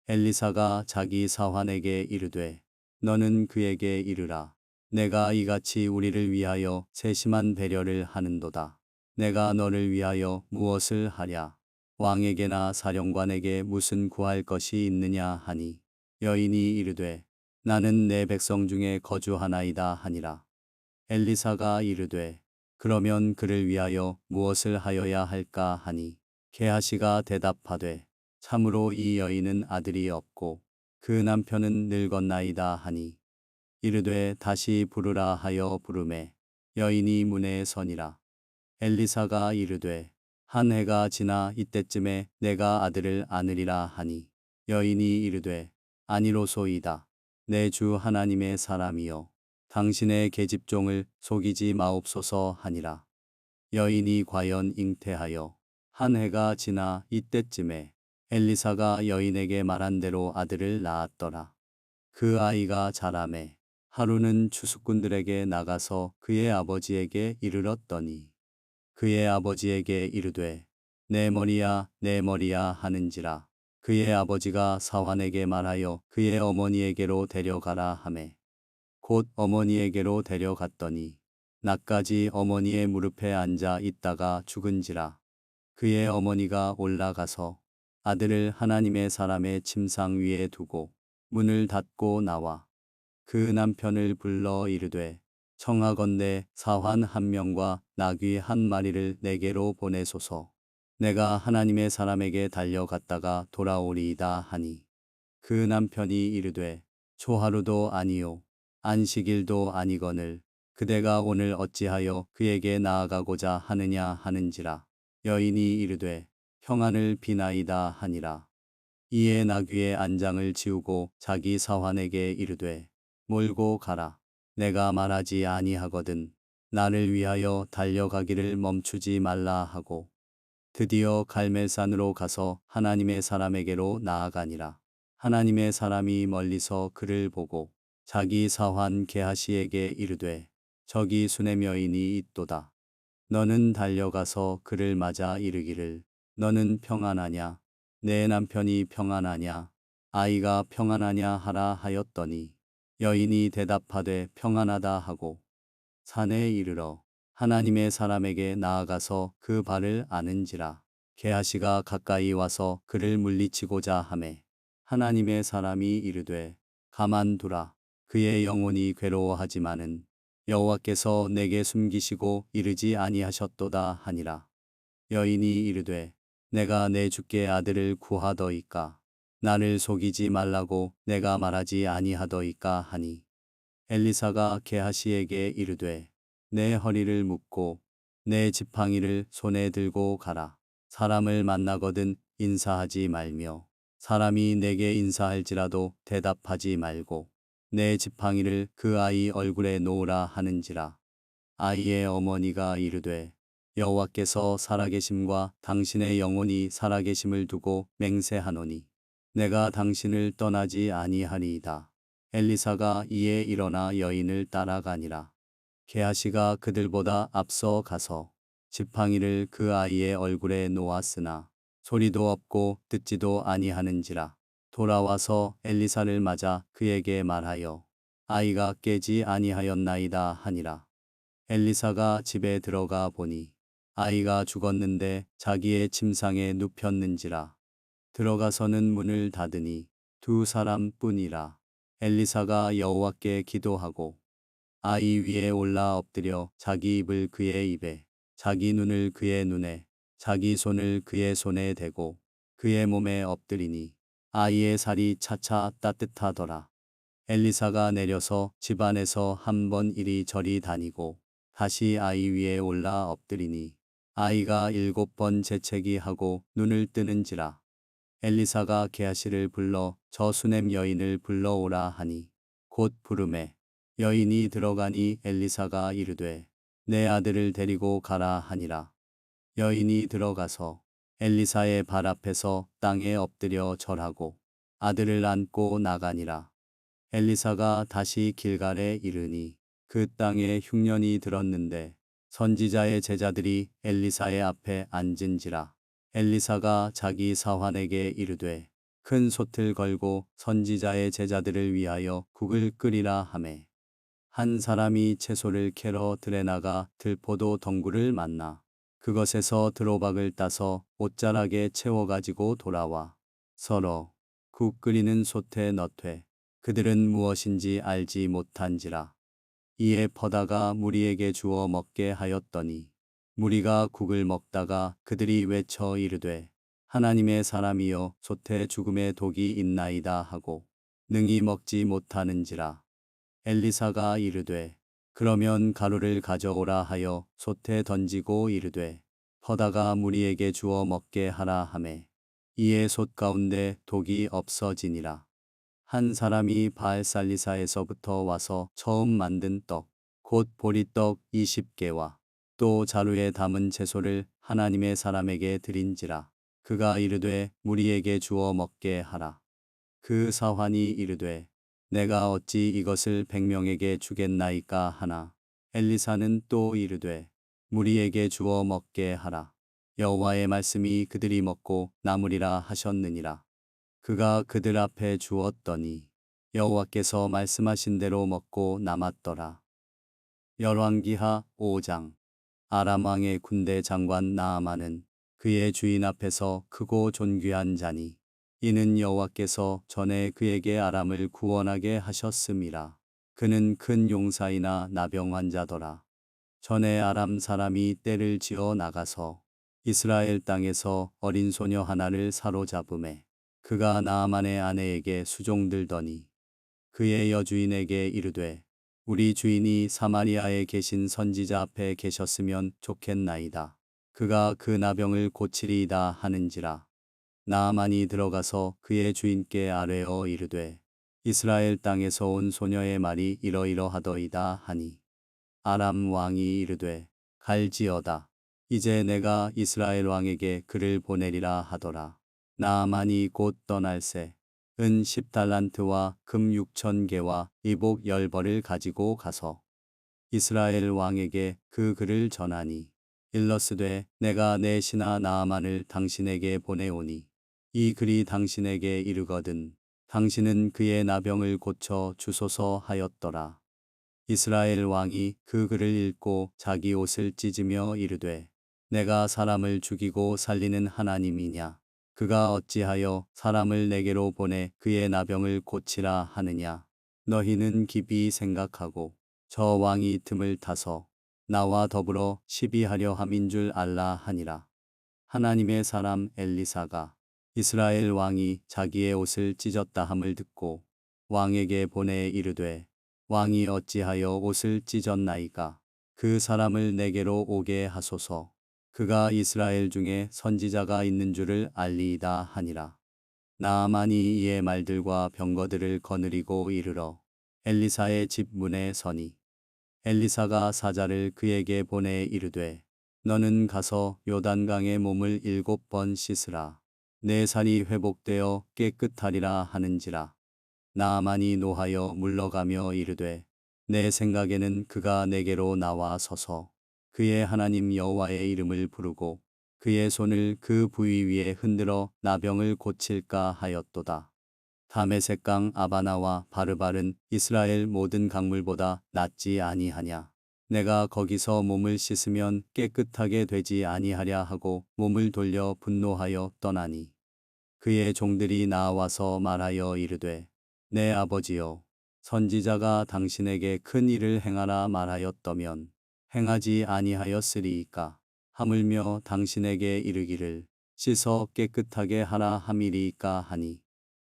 엘리사가 자기 사환에게 이르되 너는 그에게 이르라. 내가 이같이 우리를 위하여 세심한 배려를 하는도다. 내가 너를 위하여 무엇을 하랴. 왕에게나 사령관에게 무슨 구할 것이 있느냐 하니 여인이 이르되 나는 내 백성 중에 거주하나이다 하니라. 엘리사가 이르되 그러면 그를 위하여 무엇을 하여야 할까 하니 게하시가 대답하되 참으로 이 여인은 아들이 없고 그 남편은 늙었나이다 하니 이르되 다시 부르라 하여 부르매 여인이 문에 서니라. 엘리사가 이르되 한 해가 지나 이때쯤에 내가 아들을 안으리라 하니 여인이 이르되 아니로소이다. 내 주 하나님의 사람이여 당신의 계집종을 속이지 마옵소서 하니라. 여인이 과연 잉태하여 한 해가 지나 이때쯤에 엘리사가 여인에게 말한 대로 아들을 낳았더라. 그 아이가 자라매 하루는 추수꾼들에게 나가서 그의 아버지에게 이르렀더니 그의 아버지에게 이르되 내 머리야 내 머리야 하는지라. 그의 아버지가 사환에게 말하여 그의 어머니에게로 데려가라 하매 곧 어머니에게로 데려갔더니 낮까지 어머니의 무릎에 앉아 있다가 죽은지라. 그의 어머니가 올라가서 아들을 하나님의 사람의 침상 위에 두고 문을 닫고 나와 그 남편을 불러 이르되 청하건대 사환 한 명과 나귀 한 마리를 내게로 보내소서. 내가 하나님의 사람에게 달려갔다가 돌아오리이다 하니 그 남편이 이르되 초하루도 아니요 안식일도 아니거늘 그대가 오늘 어찌하여 그에게 나아가고자 하느냐 하는지라. 여인이 이르되 평안을 비나이다 하니라. 이에 나귀의 안장을 지우고 자기 사환에게 이르되 몰고 가라. 내가 말하지 아니하거든 나를 위하여 달려가기를 멈추지 말라 하고 드디어 갈멜산으로 가서 하나님의 사람에게로 나아가니라. 하나님의 사람이 멀리서 그를 보고 자기 사환 게하시에게 이르되 저기 수냄 여인이 있도다. 너는 달려가서 그를 맞아 이르기를 너는 평안하냐? 내 남편이 평안하냐? 아이가 평안하냐 하라 하였더니 여인이 대답하되 평안하다 하고 산에 이르러 하나님의 사람에게 나아가서 그 발을 아는지라. 게하시가 가까이 와서 그를 물리치고자 하매 하나님의 사람이 이르되 가만두라. 그의 영혼이 괴로워하지만은 여호와께서 내게 숨기시고 이르지 아니하셨도다 하니라. 여인이 이르되 내가 내 주께 아들을 구하더이까 나를 속이지 말라고 내가 말하지 아니하더이까 하니 엘리사가 게하시에게 이르되 내 허리를 묶고 내 지팡이를 손에 들고 가라. 사람을 만나거든 인사하지 말며 사람이 내게 인사할지라도 대답하지 말고 내 지팡이를 그 아이 얼굴에 놓으라 하는지라. 아이의 어머니가 이르되 여호와께서 살아계심과 당신의 영혼이 살아계심을 두고 맹세하노니 내가 당신을 떠나지 아니하리이다. 엘리사가 이에 일어나 여인을 따라가니라. 게하시가 그들보다 앞서 가서 지팡이를 그 아이의 얼굴에 놓았으나 소리도 없고 듣지도 아니하는지라. 돌아와서 엘리사를 맞아 그에게 말하여 아이가 깨지 아니하였나이다 하니라. 엘리사가 집에 들어가 보니 아이가 죽었는데 자기의 침상에 눕혔는지라. 들어가서는 문을 닫으니 두 사람뿐이라. 엘리사가 여호와께 기도하고 아이 위에 올라 엎드려 자기 입을 그의 입에 자기 눈을 그의 눈에 자기 손을 그의 손에 대고 그의 몸에 엎드리니 아이의 살이 차차 따뜻하더라. 엘리사가 내려서 집 안에서 한 번 이리저리 다니고 다시 아이 위에 올라 엎드리니 아이가 7번 재채기 하고 눈을 뜨는지라. 엘리사가 게하시를 불러 저 수냄 여인을 불러오라 하니 곧 부르매 여인이 들어가니 엘리사가 이르되 내 아들을 데리고 가라 하니라. 여인이 들어가서 엘리사의 발 앞에서 땅에 엎드려 절하고 아들을 안고 나가니라. 엘리사가 다시 길갈에 이르니 그 땅에 흉년이 들었는데 선지자의 제자들이 엘리사의 앞에 앉은지라. 엘리사가 자기 사환에게 이르되 큰 솥을 걸고 선지자의 제자들을 위하여 국을 끓이라 하매 한 사람이 채소를 캐러 들에 나가 들포도 덩굴을 만나 그것에서 드로박을 따서 옷자락에 채워 가지고 돌아와 서로 국 끓이는 솥에 넣되 그들은 무엇인지 알지 못한지라. 이에 퍼다가 무리에게 주어 먹게 하였더니 무리가 국을 먹다가 그들이 외쳐 이르되 하나님의 사람이여 솥에 죽음의 독이 있나이다 하고 능히 먹지 못하는지라. 엘리사가 이르되 그러면 가루를 가져오라 하여 솥에 던지고 이르되 퍼다가 무리에게 주어 먹게 하라 하매 이에 솥 가운데 독이 없어지니라. 한 사람이 바알살리사에서부터 와서 처음 만든 떡, 곧 보리떡 20개와 또 자루에 담은 채소를 하나님의 사람에게 드린지라. 그가 이르되 무리에게 주어 먹게 하라. 그 사환이 이르되 내가 어찌 이것을 100명에게 주겠나이까 하나. 엘리사는 또 이르되 무리에게 주어 먹게 하라. 여호와의 말씀이 그들이 먹고 남으리라 하셨느니라. 그가 그들 앞에 주었더니 여호와께서 말씀하신 대로 먹고 남았더라. 열왕기하 5장. 아람 왕의 군대 장관 나아만은 그의 주인 앞에서 크고 존귀한 자니 이는 여호와께서 전에 그에게 아람을 구원하게 하셨음이라. 그는 큰 용사이나 나병 환자더라. 전에 아람 사람이 떼를 지어 나가서 이스라엘 땅에서 어린 소녀 하나를 사로잡음에 그가 나아만의 아내에게 수종들더니 그의 여주인에게 이르되 우리 주인이 사마리아에 계신 선지자 앞에 계셨으면 좋겠나이다. 그가 그 나병을 고치리이다 하는지라. 나아만이 들어가서 그의 주인께 아뢰어 이르되 이스라엘 땅에서 온 소녀의 말이 이러이러하더이다 하니 아람 왕이 이르되 갈지어다. 이제 내가 이스라엘 왕에게 그를 보내리라 하더라. 나아만이 곧 떠날새 은 10달란트와 금 6,000개와 이복 10벌을 가지고 가서 이스라엘 왕에게 그 글을 전하니 일러스되 내가 내 신하 나아만을 당신에게 보내오니 이 글이 당신에게 이르거든 당신은 그의 나병을 고쳐 주소서 하였더라. 이스라엘 왕이 그 글을 읽고 자기 옷을 찢으며 이르되 내가 사람을 죽이고 살리는 하나님이냐. 그가 어찌하여 사람을 내게로 보내 그의 나병을 고치라 하느냐. 너희는 깊이 생각하고 저 왕이 틈을 타서 나와 더불어 시비하려 함인 줄 알라 하니라. 하나님의 사람 엘리사가 이스라엘 왕이 자기의 옷을 찢었다 함을 듣고 왕에게 보내 이르되 왕이 어찌하여 옷을 찢었나이까. 그 사람을 내게로 오게 하소서. 그가 이스라엘 중에 선지자가 있는 줄을 알리이다 하니라. 나아만이 이의 말들과 병거들을 거느리고 이르러 엘리사의 집 문에 서니 엘리사가 사자를 그에게 보내 이르되 너는 가서 요단강에 몸을 7번 씻으라. 내 살이 회복되어 깨끗하리라 하는지라. 나아만이 노하여 물러가며 이르되 내 생각에는 그가 내게로 나와 서서 그의 하나님 여호와의 이름을 부르고 그의 손을 그 부위 위에 흔들어 나병을 고칠까 하였도다. 다메섹강 아바나와 바르발은 이스라엘 모든 강물보다 낫지 아니하냐. 내가 거기서 몸을 씻으면 깨끗하게 되지 아니하랴 하고 몸을 돌려 분노하여 떠나니 그의 종들이 나와서 말하여 이르되 내 아버지여 선지자가 당신에게 큰 일을 행하라 말하였더면 행하지 아니하였으리이까. 하물며 당신에게 이르기를 씻어 깨끗하게 하라 함이리이까 하니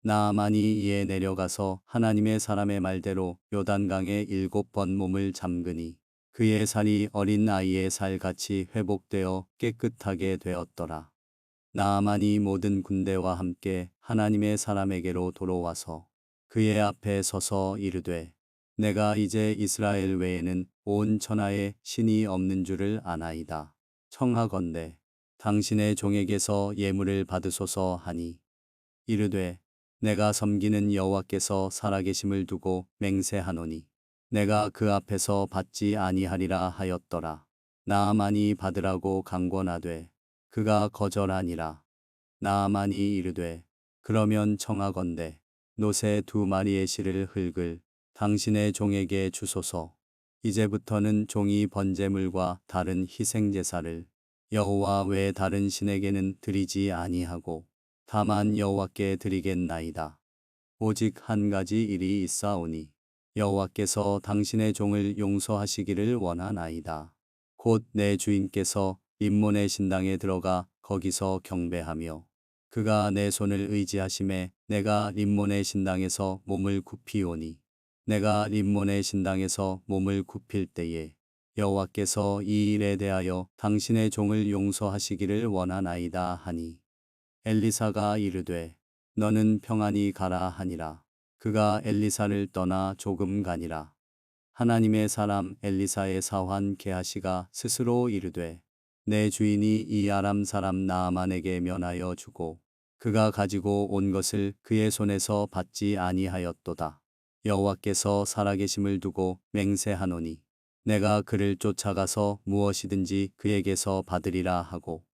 나아만이 이에 내려가서 하나님의 사람의 말대로 요단강에 7번 몸을 잠그니 그의 살이 어린 아이의 살같이 회복되어 깨끗하게 되었더라. 나아만이 모든 군대와 함께 하나님의 사람에게로 돌아와서 그의 앞에 서서 이르되 내가 이제 이스라엘 외에는 온 천하에 신이 없는 줄을 아나이다. 청하건대 당신의 종에게서 예물을 받으소서 하니 이르되 내가 섬기는 여호와께서 살아계심을 두고 맹세하노니 내가 그 앞에서 받지 아니하리라 하였더라. 나아만이 받으라고 강권하되 그가 거절하니라. 나아만이 이르되 그러면 청하건대 노새 2마리의 실을 흙을 당신의 종에게 주소서. 이제부터는 종이 번제물과 다른 희생제사를 여호와 외 다른 신에게는 드리지 아니하고 다만 여호와께 드리겠나이다. 오직 한 가지 일이 있사오니 여호와께서 당신의 종을 용서하시기를 원하나이다. 곧 내 주인께서 림몬의 신당에 들어가 거기서 경배하며 그가 내 손을 의지하심에 내가 림몬의 신당에서 몸을 굽히오니 내가 림몬의 신당에서 몸을 굽힐 때에 여호와께서 이 일에 대하여 당신의 종을 용서하시기를 원하나이다 하니 엘리사가 이르되 너는 평안히 가라 하니라. 그가 엘리사를 떠나 조금 가니라. 하나님의 사람 엘리사의 사환 게하시가 스스로 이르되 내 주인이 이 아람 사람 나아만에게 면하여 주고 그가 가지고 온 것을 그의 손에서 받지 아니하였도다. 여호와께서 살아계심을 두고 맹세하노니 내가 그를 쫓아가서 무엇이든지 그에게서 받으리라 하고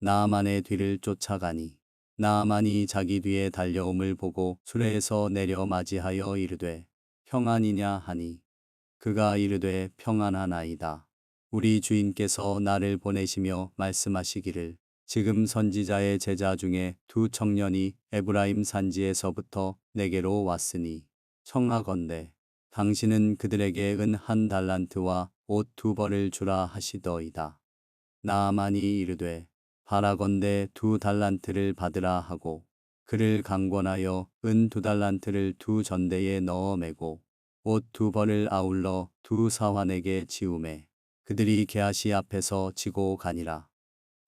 나아만의 뒤를 쫓아가니 나아만이 자기 뒤에 달려옴을 보고 수레에서 내려 맞이하여 이르되 평안이냐 하니 그가 이르되 평안하나이다. 우리 주인께서 나를 보내시며 말씀하시기를 지금 선지자의 제자 중에 2청년이 에브라임 산지에서부터 내게로 왔으니 청하건대 당신은 그들에게 은 1달란트와 옷 2벌을 주라 하시더이다. 나아만이 이르되 바라건대 2달란트를 받으라 하고 그를 강권하여 은 2달란트를 2전대에 넣어 매고 옷 2벌을 아울러 2사환에게 지우매 그들이 게하시 앞에서 지고 가니라.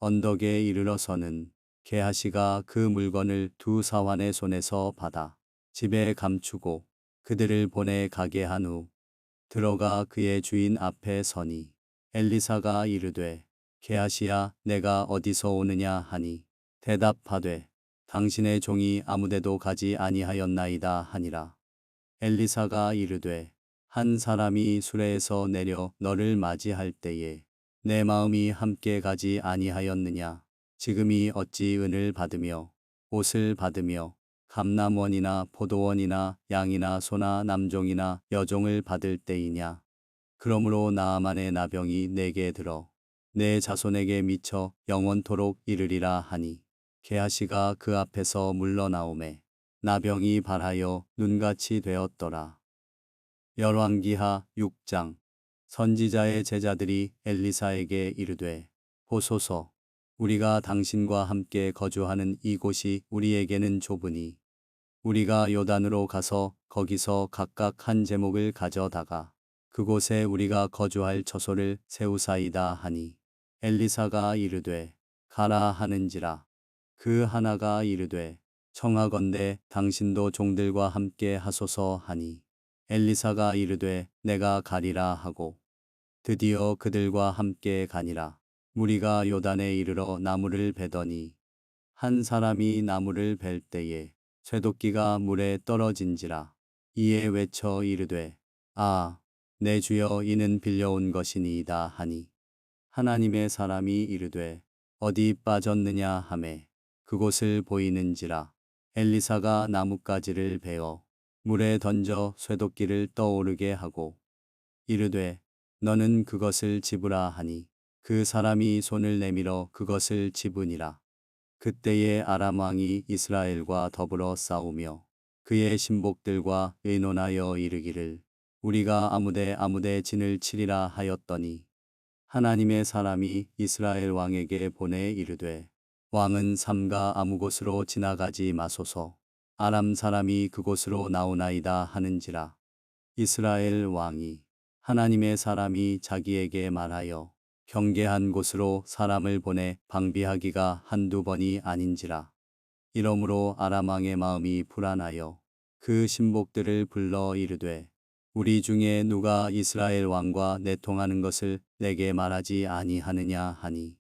언덕에 이르러서는 게하시가 그 물건을 두 사환의 손에서 받아 집에 감추고 그들을 보내 가게 한 후 들어가 그의 주인 앞에 서니 엘리사가 이르되 게하시야 내가 어디서 오느냐 하니 대답하되 당신의 종이 아무데도 가지 아니하였나이다 하니라. 엘리사가 이르되 한 사람이 수레에서 내려 너를 맞이할 때에 내 마음이 함께 가지 아니하였느냐. 지금이 어찌 은을 받으며 옷을 받으며 감남원이나 포도원이나 양이나 소나 남종이나 여종을 받을 때이냐. 그러므로 나아만의 나병이 내게 들어 내 자손에게 미쳐 영원토록 이르리라 하니 게하시가 그 앞에서 물러나오매 나병이 발하여 눈같이 되었더라. 열왕기하 6장. 선지자의 제자들이 엘리사에게 이르되 보소서 우리가 당신과 함께 거주하는 이곳이 우리에게는 좁으니 우리가 요단으로 가서 거기서 각각 한 제목을 가져다가 그곳에 우리가 거주할 처소를 세우사이다 하니 엘리사가 이르되 가라 하는지라. 그 하나가 이르되 청하건대 당신도 종들과 함께 하소서 하니 엘리사가 이르되 내가 가리라 하고 드디어 그들과 함께 가니라. 무리가 요단에 이르러 나무를 베더니 한 사람이 나무를 벨 때에 쇠도끼가 물에 떨어진지라. 이에 외쳐 이르되 아, 내 주여 이는 빌려온 것이니이다 하니 하나님의 사람이 이르되 어디 빠졌느냐 하매 그곳을 보이는지라. 엘리사가 나뭇가지를 베어 물에 던져 쇠도끼를 떠오르게 하고 이르되 너는 그것을 집으라 하니 그 사람이 손을 내밀어 그것을 집으니라. 그때에 아람 왕이 이스라엘과 더불어 싸우며 그의 신복들과 의논하여 이르기를 우리가 아무데 진을 치리라 하였더니 하나님의 사람이 이스라엘 왕에게 보내 이르되 왕은 삼가 아무 곳으로 지나가지 마소서. 아람 사람이 그곳으로 나오나이다 하는지라. 이스라엘 왕이 하나님의 사람이 자기에게 말하여 경계한 곳으로 사람을 보내 방비하기가 한두 번이 아닌지라. 이러므로 아람 왕의 마음이 불안하여 그 신복들을 불러 이르되 우리 중에 누가 이스라엘 왕과 내통하는 것을 내게 말하지 아니하느냐 하니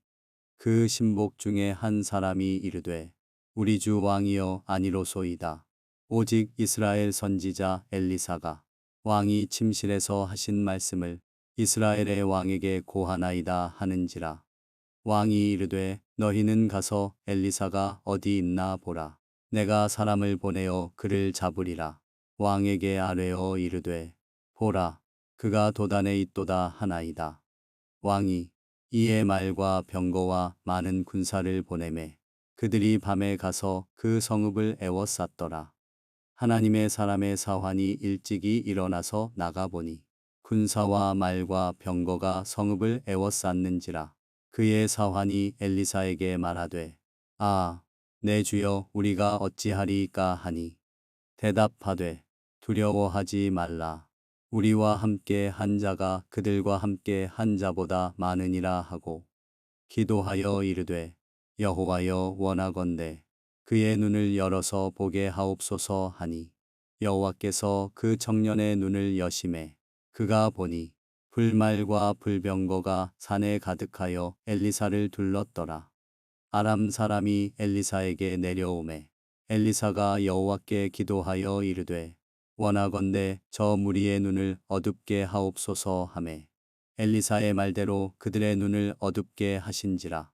그 신복 중에 한 사람이 이르되 우리 주 왕이여 아니로소이다. 오직 이스라엘 선지자 엘리사가 왕이 침실에서 하신 말씀을 이스라엘의 왕에게 고하나이다 하는지라. 왕이 이르되 너희는 가서 엘리사가 어디 있나 보라. 내가 사람을 보내어 그를 잡으리라. 왕에게 아뢰어 이르되 보라, 그가 도단에 있도다 하나이다. 왕이 이에 말과 병거와 많은 군사를 보내매 그들이 밤에 가서 그 성읍을 에워쌌더라. 하나님의 사람의 사환이 일찍이 일어나서 나가보니 군사와 말과 병거가 성읍을 에워쌌는지라. 그의 사환이 엘리사에게 말하되 아, 내 주여 우리가 어찌하리이까 하니 대답하되 두려워하지 말라. 우리와 함께 한 자가 그들과 함께 한 자보다 많으니라 하고 기도하여 이르되 여호와여 원하건대 그의 눈을 열어서 보게 하옵소서 하니 여호와께서 그 청년의 눈을 여심해 그가 보니 불말과 불병거가 산에 가득하여 엘리사를 둘렀더라. 아람 사람이 엘리사에게 내려오매 엘리사가 여호와께 기도하여 이르되 원하건대 저 무리의 눈을 어둡게 하옵소서 하매 엘리사의 말대로 그들의 눈을 어둡게 하신지라.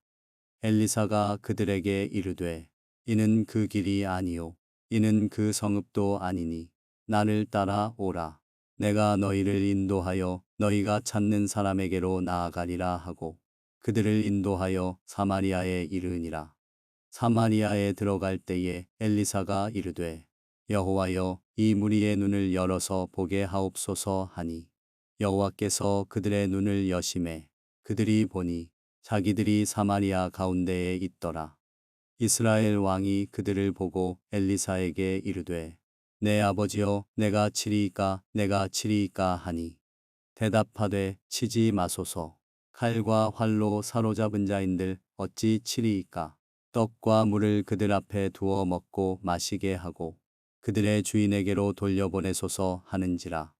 엘리사가 그들에게 이르되 이는 그 길이 아니요 이는 그 성읍도 아니니 나를 따라 오라. 내가 너희를 인도하여 너희가 찾는 사람에게로 나아가리라 하고 그들을 인도하여 사마리아에 이르니라. 사마리아에 들어갈 때에 엘리사가 이르되 여호와여 이 무리의 눈을 열어서 보게 하옵소서 하니 여호와께서 그들의 눈을 여심해 그들이 보니 자기들이 사마리아 가운데에 있더라. 이스라엘 왕이 그들을 보고 엘리사에게 이르되 내 아버지여 내가 치리이까 하니 대답하되 치지 마소서. 칼과 활로 사로잡은 자인들 어찌 치리이까. 떡과 물을 그들 앞에 두어 먹고 마시게 하고 그들의 주인에게로 돌려보내소서 하는지라.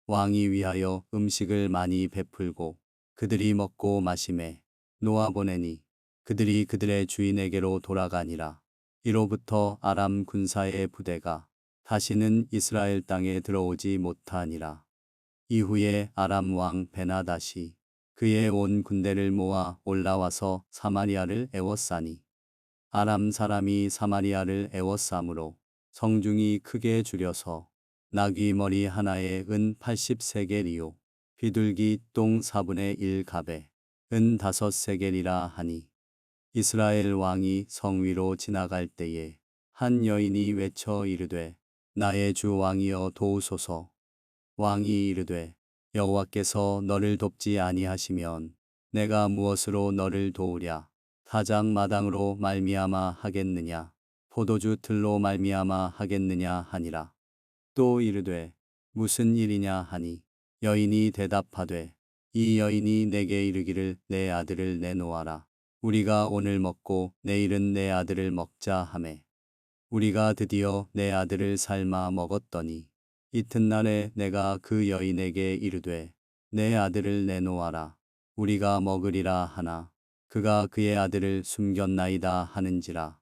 왕이 위하여 음식을 많이 베풀고 그들이 먹고 마심에 놓아보내니 그들이 그들의 주인에게로 돌아가니라. 이로부터 아람 군사의 부대가 다시는 이스라엘 땅에 들어오지 못하니라. 이후에 아람 왕 베나다시 그의 온 군대를 모아 올라와서 사마리아를 애워싸니 아람 사람이 사마리아를 애워싸므로 성중이 크게 줄여서 나귀 머리 하나에 은 80세겔이요 비둘기 똥 4분의 1 갑에 은 5세겔이라 하니 이스라엘 왕이 성 위로 지나갈 때에 한 여인이 외쳐 이르되 나의 주 왕이여 도우소서. 왕이 이르되 여호와께서 너를 돕지 아니하시면 내가 무엇으로 너를 도우랴. 타작 마당으로 말미암아 하겠느냐 포도주 틀로 말미암아 하겠느냐 하니라. 또 이르되 무슨 일이냐 하니 여인이 대답하되 이 여인이 내게 이르기를 내 아들을 내놓아라. 우리가 오늘 먹고 내일은 내 아들을 먹자 하매 우리가 드디어 내 아들을 삶아 먹었더니 이튿날에 내가 그 여인에게 이르되 내 아들을 내놓아라. 우리가 먹으리라 하나 그가 그의 아들을 숨겼나이다 하는지라.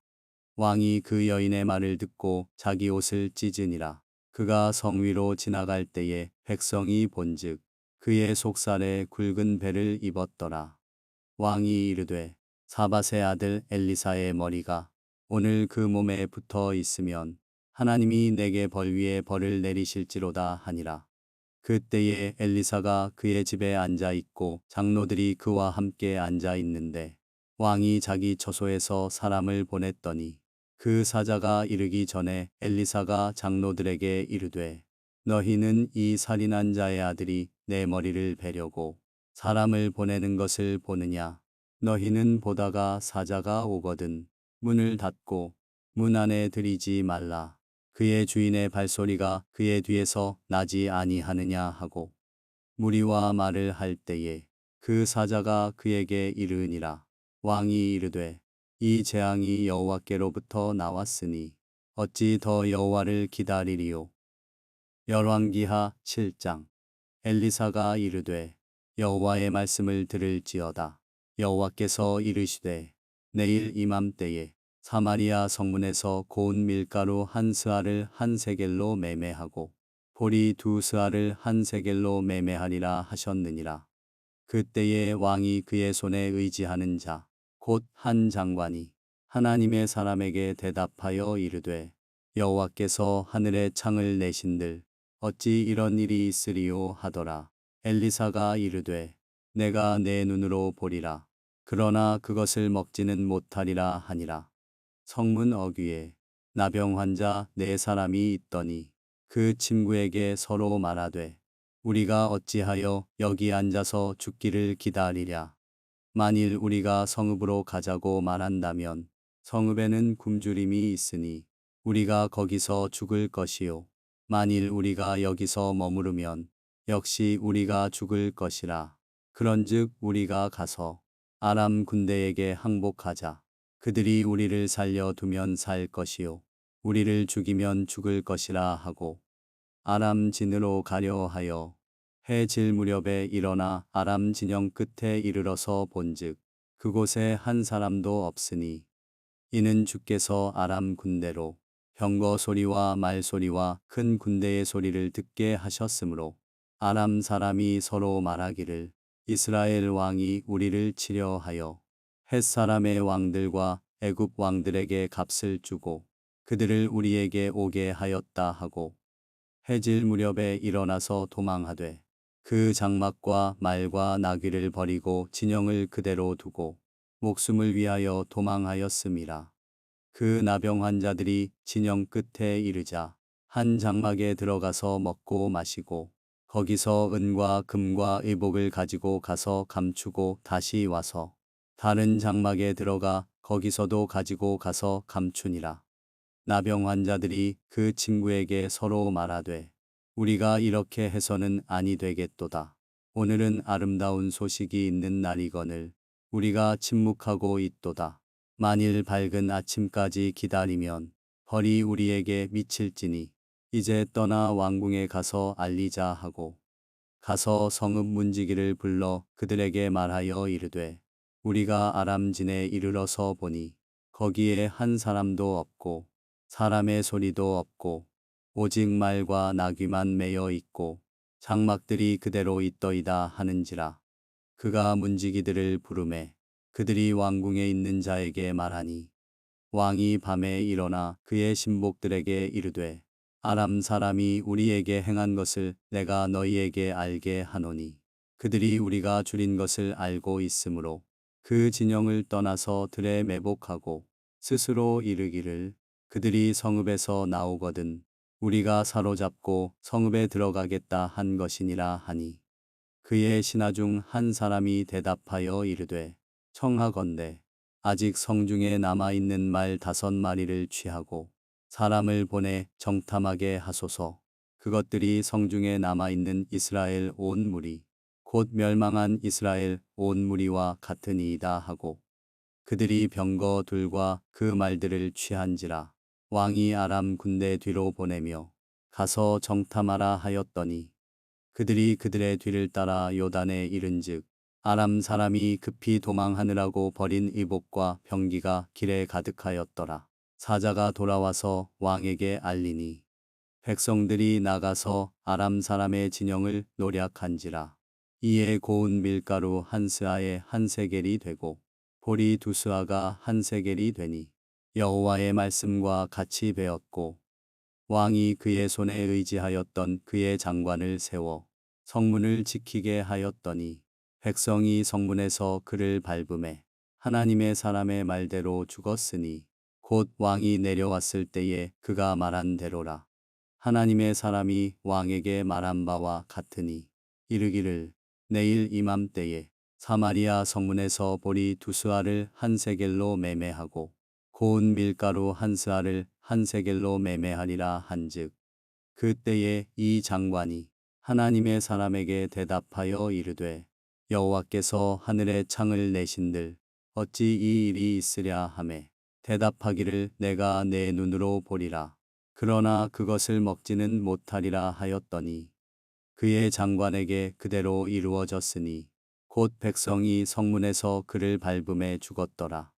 왕이 그 여인의 말을 듣고 자기 옷을 찢으니라. 그가 성 위로 지나갈 때에 백성이 본즉 그의 속살에 굵은 배를 입었더라. 왕이 이르되 사밧의 아들 엘리사의 머리가 오늘 그 몸에 붙어 있으면 하나님이 내게 벌 위에 벌을 내리실지로다 하니라. 그때에 엘리사가 그의 집에 앉아 있고 장로들이 그와 함께 앉아 있는데 왕이 자기 처소에서 사람을 보냈더니 그 사자가 이르기 전에 엘리사가 장로들에게 이르되 너희는 이 살인한 자의 아들이 내 머리를 베려고 사람을 보내는 것을 보느냐. 너희는 보다가 사자가 오거든 문을 닫고 문 안에 들이지 말라. 그의 주인의 발소리가 그의 뒤에서 나지 아니하느냐 하고 무리와 말을 할 때에 그 사자가 그에게 이르니라. 왕이 이르되 이 재앙이 여호와께로부터 나왔으니 어찌 더 여호와를 기다리리요. 열왕기하 7장. 엘리사가 이르되 여호와의 말씀을 들을지어다. 여호와께서 이르시되 내일 이맘때에 사마리아 성문에서 고운 밀가루 한 스아를 한 세겔로 매매하고 보리 두 스아를 한 세겔로 매매하리라 하셨느니라. 그때에 왕이 그의 손에 의지하는 자 곧 한 장관이 하나님의 사람에게 대답하여 이르되 여호와께서 하늘의 창을 내신들 어찌 이런 일이 있으리요 하더라. 엘리사가 이르되 내가 내 눈으로 보리라. 그러나 그것을 먹지는 못하리라 하니라. 성문 어귀에 나병 환자 4사람이 있더니 그 친구에게 서로 말하되 우리가 어찌하여 여기 앉아서 죽기를 기다리랴. 만일 우리가 성읍으로 가자고 말한다면 성읍에는 굶주림이 있으니 우리가 거기서 죽을 것이요. 만일 우리가 여기서 머무르면 역시 우리가 죽을 것이라. 그런즉 우리가 가서 아람 군대에게 항복하자. 그들이 우리를 살려두면 살 것이요 우리를 죽이면 죽을 것이라 하고 아람 진으로 가려 하여 해 질 무렵에 일어나 아람 진영 끝에 이르러서 본즉 그곳에 한 사람도 없으니 이는 주께서 아람 군대로 병거 소리와 말 소리와 큰 군대의 소리를 듣게 하셨으므로 아람 사람이 서로 말하기를 이스라엘 왕이 우리를 치려 하여 헷 사람의 왕들과 애굽 왕들에게 값을 주고 그들을 우리에게 오게 하였다 하고 해질 무렵에 일어나서 도망하되 그 장막과 말과 나귀를 버리고 진영을 그대로 두고 목숨을 위하여 도망하였음이라. 그 나병 환자들이 진영 끝에 이르자 한 장막에 들어가서 먹고 마시고 거기서 은과 금과 의복을 가지고 가서 감추고 다시 와서 다른 장막에 들어가 거기서도 가지고 가서 감추니라. 나병 환자들이 그 친구에게 서로 말하되 우리가 이렇게 해서는 아니 되겠도다. 오늘은 아름다운 소식이 있는 날이거늘 우리가 침묵하고 있도다. 만일 밝은 아침까지 기다리면 벌이 우리에게 미칠지니 이제 떠나 왕궁에 가서 알리자 하고 가서 성읍 문지기를 불러 그들에게 말하여 이르되 우리가 아람진에 이르러서 보니 거기에 한 사람도 없고 사람의 소리도 없고 오직 말과 나귀만 매여 있고 장막들이 그대로 있더이다 하는지라. 그가 문지기들을 부르매 그들이 왕궁에 있는 자에게 말하니 왕이 밤에 일어나 그의 신복들에게 이르되 아람 사람이 우리에게 행한 것을 내가 너희에게 알게 하노니 그들이 우리가 줄인 것을 알고 있으므로 그 진영을 떠나서 들에 매복하고 스스로 이르기를 그들이 성읍에서 나오거든 우리가 사로잡고 성읍에 들어가겠다 한 것이니라 하니 그의 신하 중 한 사람이 대답하여 이르되 청하건대 아직 성중에 남아있는 말 5마리를 취하고 사람을 보내 정탐하게 하소서. 그것들이 성중에 남아있는 이스라엘 온 무리 곧 멸망한 이스라엘 온 무리와 같으니이다 하고 그들이 병거 둘과 그 말들을 취한지라. 왕이 아람 군대 뒤로 보내며 가서 정탐하라 하였더니 그들이 그들의 뒤를 따라 요단에 이른즉 아람 사람이 급히 도망하느라고 버린 의복과 병기가 길에 가득하였더라. 사자가 돌아와서 왕에게 알리니 백성들이 나가서 아람 사람의 진영을 노략한지라. 이에 고운 밀가루 한 스아에 한 세겔이 되고 보리 2스아가 한 세겔이 되니 여호와의 말씀과 같이 배었고 왕이 그의 손에 의지하였던 그의 장관을 세워 성문을 지키게 하였더니 백성이 성문에서 그를 밟음에 하나님의 사람의 말대로 죽었으니 곧 왕이 내려왔을 때에 그가 말한 대로라. 하나님의 사람이 왕에게 말한 바와 같으니 이르기를 내일 이맘때에 사마리아 성문에서 보리 2스아를 한 세겔로 매매하고 고운 밀가루 한 스아를 한 세겔로 매매하리라 한즉 그때에 이 장관이 하나님의 사람에게 대답하여 이르되 여호와께서 하늘의 창을 내신들 어찌 이 일이 있으랴 하매 대답하기를 내가 내 눈으로 보리라. 그러나 그것을 먹지는 못하리라 하였더니 그의 장관에게 그대로 이루어졌으니 곧 백성이 성문에서 그를 밟음에 죽었더라.